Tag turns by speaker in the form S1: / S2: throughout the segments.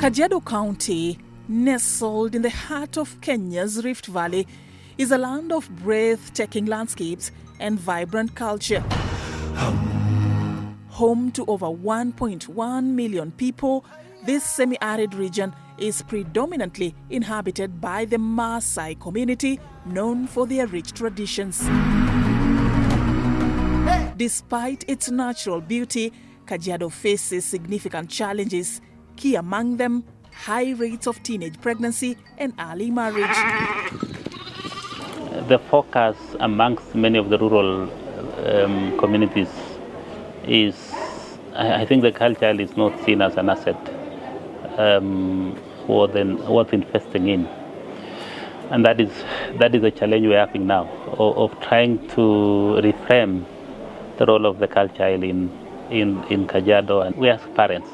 S1: Kajiado County, nestled in the heart of Kenya's Rift Valley, is a land of breathtaking landscapes and vibrant culture. Home to over 1.1 million people, this semi-arid region is predominantly inhabited by the Maasai community, known for their rich traditions. Despite its natural beauty, Kajiado faces significant challenges. Key among them, high rates of teenage pregnancy and early marriage.
S2: The focus amongst many of the rural communities is, I think the culture is not seen as an asset worth investing in. And that is a challenge we're having now, of trying to reframe the role of the culture child in Kajiado, and we ask parents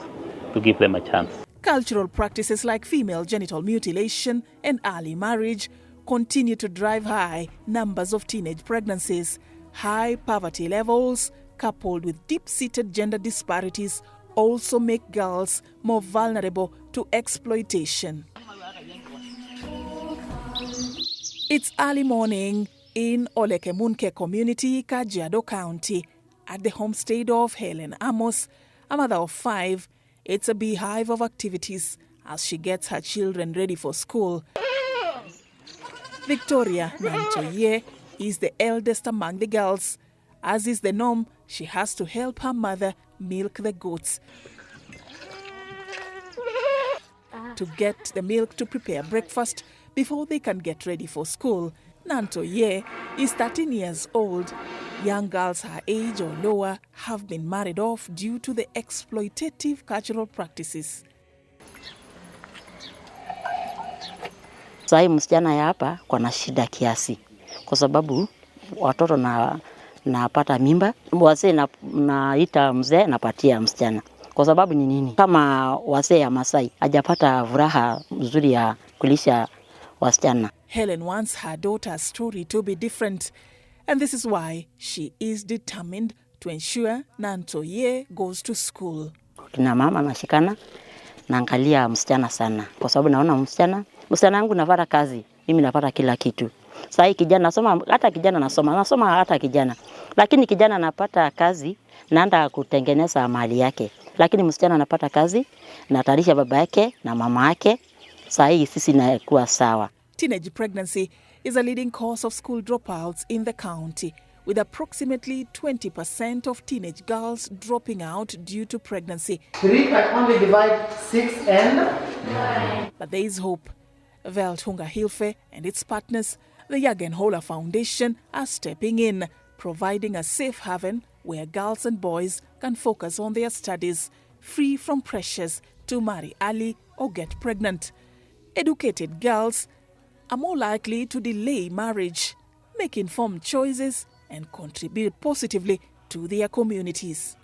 S2: to give them a chance.
S1: Cultural practices like female genital mutilation and early marriage continue to drive high numbers of teenage pregnancies. High poverty levels, coupled with deep-seated gender disparities, also make girls more vulnerable to exploitation. It's early morning in Olekemunke community, Kajiado County. At the homestead of Helen Amos, a mother of 5, it's a beehive of activities as she gets her children ready for school. Victoria Nantoye is the eldest among the girls. As is the norm, she has to help her mother milk the goats to get the milk to prepare breakfast before they can get ready for school. Nantoye is 13 years old. Young girls her age or lower have been married off due to the exploitative cultural practices.
S3: Sai msichana ya hapa kuna shida kiasi kwa sababu watoto napata mimba, wazee naita mzee napatia msichana. Kwa sababu ni nini? Kama wazee ya Masai hajapata furaha nzuri ya kulisha wasichana.
S1: Helen wants her daughter's story to be different, and this is why she is determined to ensure Nantoye goes to school.
S3: Kina mama nashikana naangalia msichana sana kwa sababu naona msichana wangu napata kazi, mimi napata kila kitu. Sasa kijana nasoma, hata kijana nasoma hata kijana. Lakini kijana anapata kazi naenda kutengeneza mali yake. Lakini msichana anapata kazi na atarisha baba yake na mama yake. Sasa sisi nakuwa sawa.
S1: Teenage pregnancy is a leading cause of school dropouts in the county, with approximately 20% of teenage girls dropping out due to pregnancy.
S4: 3 can only divide 6 and 9.
S1: But there is hope. Veltunga Hilfe and its partners, the Jürgen Höller Foundation, are stepping in, providing a safe haven where girls and boys can focus on their studies, free from pressures to marry early or get pregnant. Educated girls are more likely to delay marriage, make informed choices, and contribute positively to their communities.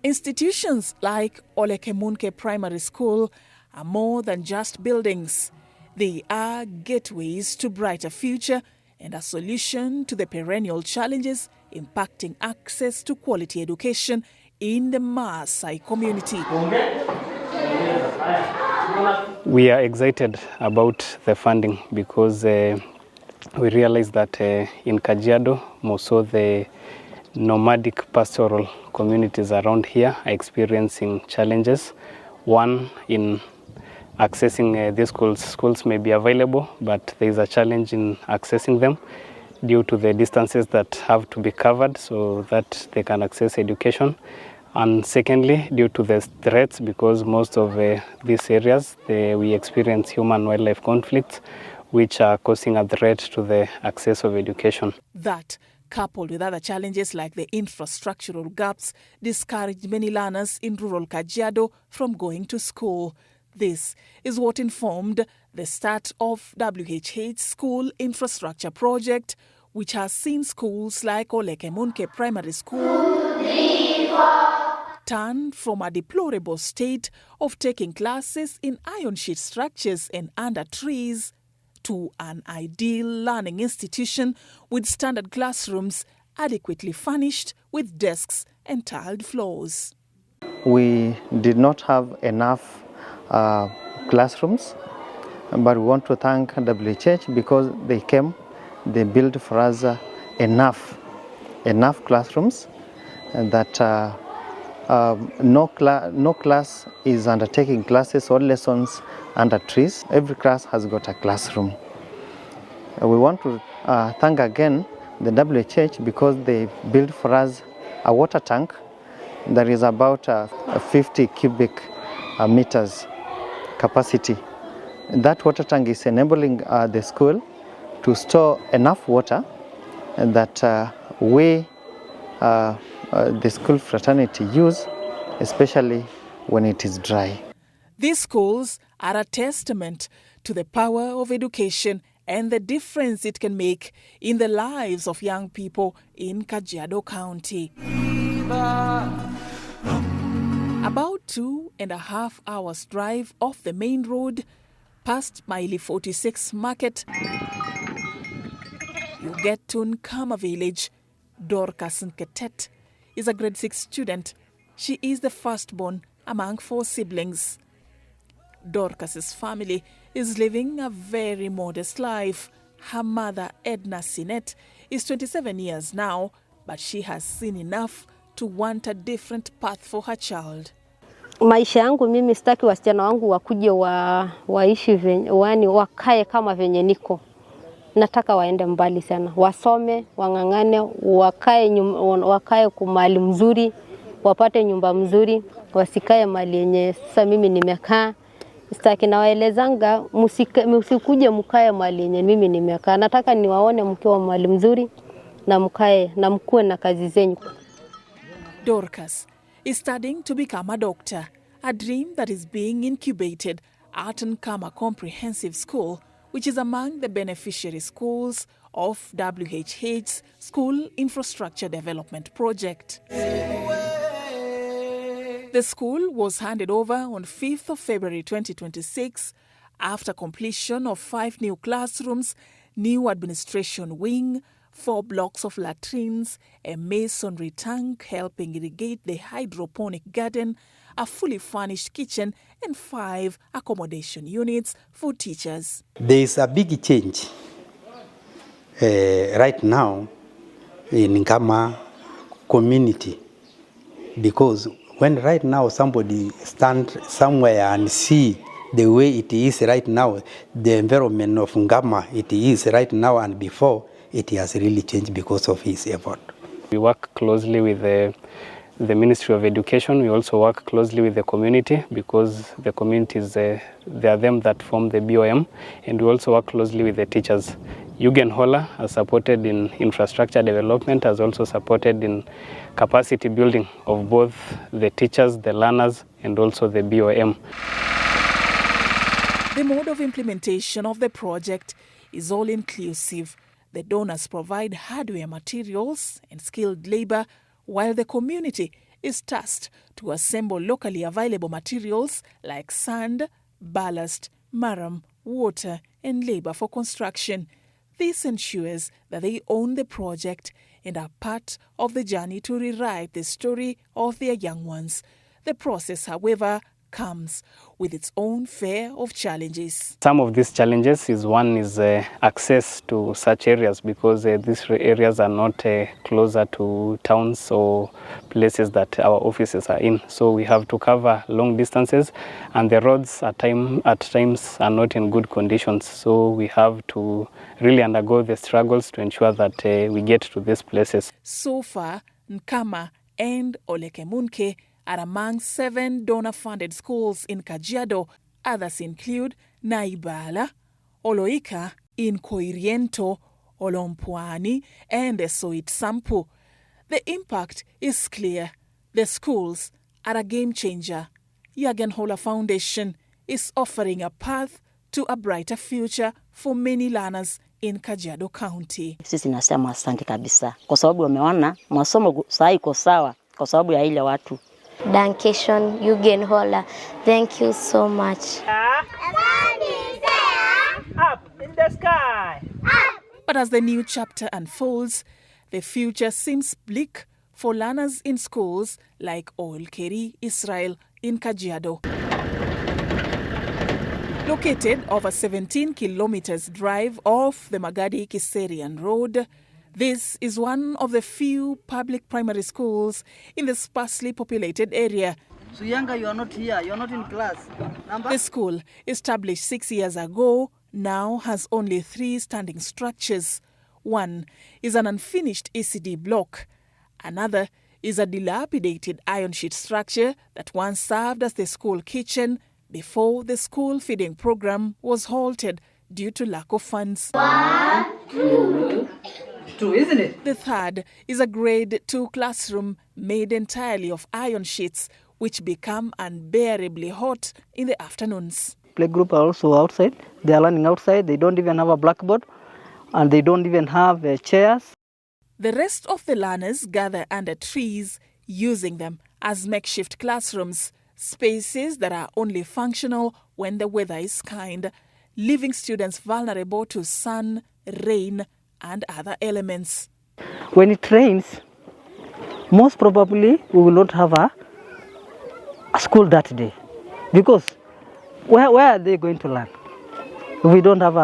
S1: Institutions like Olekemunke Primary School are more than just buildings. They are gateways to brighter future and a solution to the perennial challenges impacting access to quality education in the Maasai community.
S5: We are excited about the funding because we realize that in Kajiado, most of the nomadic pastoral communities around here are experiencing challenges. One, in accessing these schools. Schools may be available, but there is a challenge in accessing them due to the distances that have to be covered so that they can access education. And secondly, due to the threats, because most of these areas, we experience human-wildlife conflicts, which are causing a threat to the access of education.
S1: That, coupled with other challenges like the infrastructural gaps, discouraged many learners in rural Kajiado from going to school. This is what informed the start of WHH School Infrastructure Project, which has seen schools like Olekemunke Primary School turn from a deplorable state of taking classes in iron sheet structures and under trees to an ideal learning institution with standard classrooms adequately furnished with desks and tiled floors.
S6: We did not have enough
S4: classrooms, but we want to thank WHH because they came, they built for us enough classrooms that no class is undertaking classes or lessons under trees. Every class has got a classroom. We want to thank again the WHH because they built for us a water tank that is about 50 cubic meters capacity. That water tank is enabling the school to store enough water that we, the school fraternity, use, especially when it is dry.
S1: These schools are a testament to the power of education and the difference it can make in the lives of young people in Kajiado County. About 2.5 hours drive off the main road, past Maili 46 Market, you get to Nkama village. Dorcas Nketet is a grade 6 student. She is the firstborn among 4 siblings. Dorcas's family is living a very modest life. Her mother, Edna Sinet, is 27 years now, but she has seen enough to want a different path for her child.
S6: Maisha yangu mimi sitaki wasichana wangu wakuje waishi wakae kama venye niko. Nataka waende mbali sana. Wasome, wangangane, wakae kumali mzuri, wapate nyumba mzuri, wasikae mali yenye sasa mimi nimekaa. Sitaki nawaelezanga msikuje mkae mali yenye mimi nimekaa. Nataka niwaone mkiwa mali mzuri na mkae na mkuwe na kazi zenyu.
S1: Dorcas is studying to become a doctor, a dream that is being incubated at Nkama Comprehensive School, which is among the beneficiary schools of WHH's School Infrastructure Development Project. The school was handed over on 5th of February 2026 after completion of 5 new classrooms, new administration wing, 4 blocks of latrines, a masonry tank helping irrigate the hydroponic garden, a fully furnished kitchen, and 5 accommodation units for teachers.
S7: There is a big change right now in Nkama community, because when right now somebody stand somewhere and see the way it is right now, the environment of Nkama, it is right now and before, it has really changed because of his effort.
S5: We work closely with the Ministry of Education. We also work closely with the community because the communities, they are them that form the BOM, and we also work closely with the teachers. Jürgen Höller has supported in infrastructure development, has also supported in capacity building of both the teachers, the learners, and also the BOM.
S1: The mode of implementation of the project is all-inclusive. The donors provide hardware materials and skilled labor, while the community is tasked to assemble locally available materials like sand, ballast, marram, water, and labor for construction. This ensures that they own the project and are part of the journey to rewrite the story of their young ones. The process, however, comes with its own share of challenges.
S5: Some of these challenges is access to such areas, because these areas are not closer to towns or places that our offices are in. So we have to cover long distances, and the roads at times are not in good conditions. So we have to really undergo the struggles to ensure that we get to these places.
S1: So far, Nkama and Olekemunke are among 7 donor-funded schools in Kajiado. Others include Naibala, Oloika, Inkoiriento, Olompwani, and Soit Sampu. The impact is clear. The schools are a game changer. Jürgen Höller Foundation is offering a path to a brighter future for many learners in Kajiado County.
S3: Sisi nasema asante kabisa kwa sababu wameona masomo saa iko sawa kwa sababu ya ile watu.
S8: Dankeschön, Jürgen Höller. Thank you so much.
S9: Up in the sky.
S1: But as the new chapter unfolds, the future seems bleak for learners in schools like Olkeri Israel in Kajiado. Located over 17 kilometers drive off the Magadi-Kiserian Road, this is one of the few public primary schools in the sparsely populated area.
S10: Suyanga, you are not here. You are not in class.
S1: The school, established 6 years ago, now has only 3 standing structures. One is an unfinished ECD block. Another is a dilapidated iron sheet structure that once served as the school kitchen before the school feeding program was halted due to lack of funds.
S10: 1, 2, isn't it?
S1: The third is a grade 2 classroom made entirely of iron sheets, which become unbearably hot in the afternoons.
S10: Playgroup are also outside. They are learning outside. They don't even have a blackboard and they don't even have chairs.
S1: The rest of the learners gather under trees, using them as makeshift classrooms, spaces that are only functional when the weather is kind, leaving students vulnerable to sun, rain, and other elements.
S10: When it rains, most probably we will not have a school that day, because where are they going to learn? We don't have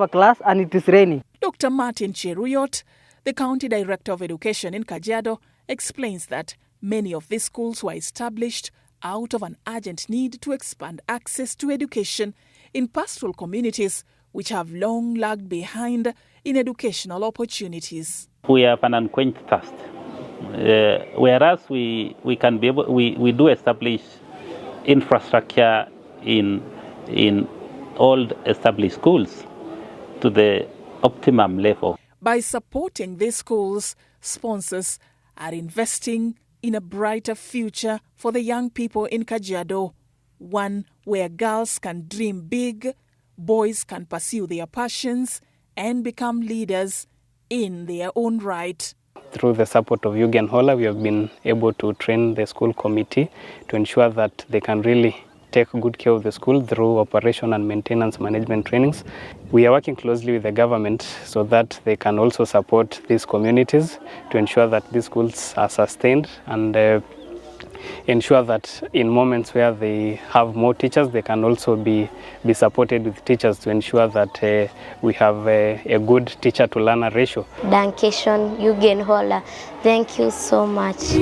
S10: a class and it is raining.
S1: Dr. Martin Cheruyot, the County Director of Education in Kajiado, explains that many of these schools were established out of an urgent need to expand access to education in pastoral communities which have long lagged behind in educational opportunities.
S2: We have an unquenched thirst. Whereas we can be able, we do establish infrastructure in old established schools to the optimum level.
S1: By supporting these schools, sponsors are investing in a brighter future for the young people in Kajiado, one where girls can dream big, boys can pursue their passions and become leaders in their own right.
S5: Through the support of Jürgen Höller, we have been able to train the school committee to ensure that they can really take good care of the school through operation and maintenance management trainings. We are working closely with the government so that they can also support these communities to ensure that these schools are sustained and ensure that in moments where they have more teachers, they can also be supported with teachers to ensure that we have a good teacher-to-learner ratio.
S8: Dankeschön, Jürgen Höller. Thank you so much.